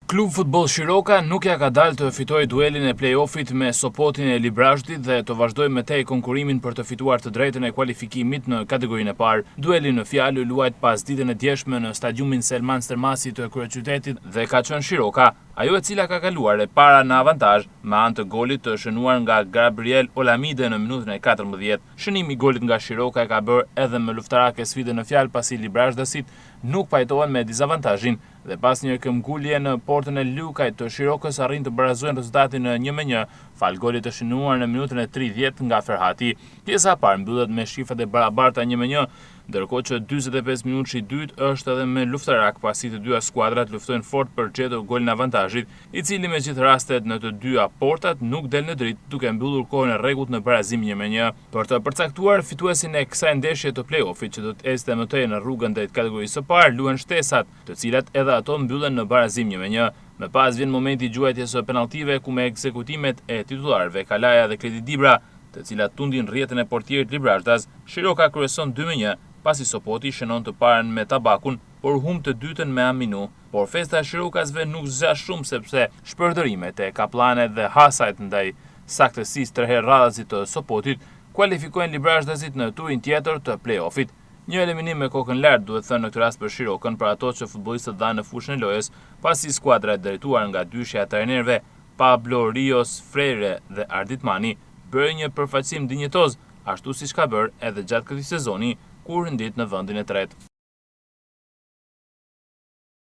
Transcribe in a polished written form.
Klub Futboll Shiroka nuk ja ka dalë të fitojë duelin e play-offit me Sopotin e Librazhdit dhe të vazhdojë me tej konkurimin për të fituar të drejtën e kualifikimit në kategorinë e parë. Dueli në fjalë u luajt pas ditën e djeshme në stadiumin Selman Stermasi të kryeqytetit dhe ka qenë Shiroka, ajo e cila ka kaluar e para në avantazh me anë të golit të shënuar nga Gabriel Olamide në minutën e 14. Shënimi i golit nga Shiroka e ka bërë edhe me luftarake sfidë në fjalë pasi Librazhdasit nuk pajtohen me dizavantazhin dhe pas një këmbgulje në portën e Lukajt të Shirokës arrin të barazojnë rezultatin në 1-1 fal golit të shënuar në minutën e 30 nga Ferhati. Pjesa e parë mbyllet me shifrat e barabarta 1-1, ndërkohë që 45 minutë i dytë është edhe me luftarak pasi të dyja skuadrat luftojnë fort për gjetur golin avantazhit, i cili me gjithë rastet në të dyja portat nuk del në dritë, duke mbyllur kohën e rregullt në barazim 1-1. Për të përcaktuar fituesin e kësaj ndeshje të play-offit që do të ecte më tej në rrugën drejt kategorisë së parë, luhen shtesat, të cilat edhe ato mbyllen në barazim 1-1. Më pas vjen momenti i gjuajtjes së penalltive ku me ekzekutimet e titullarëve Kalaja dhe Kledi Dibra, të cilat tundin rrjetën e portierit Librazhdas, Shiroka kryeson 2-1, pasi Sopoti shënon të parën me Tabakun, por humb të dytën me Aminu. Por festa e Shirokasve nuk zgja shumë sepse shpërdërimet e Kaplanet dhe Hasajt ndaj saktësisë tërherë radhësit të Sopotit kualifikojnë Librazhdasit në turin tjetër të play-offit. Një eliminim me kokën lart duhet thënë në këtë rast për Shirokën për ato që futbollistët dhanë në fushën e lojës, pasi skuadra e drejtuar nga dyshja e trajnerëve Pablo Rios Freire dhe Ardit Mani bëri një përfaqësim dinjitoz, ashtu siç ka bërë edhe gjatë këtij sezoni kur rëndit në vendin e tretë.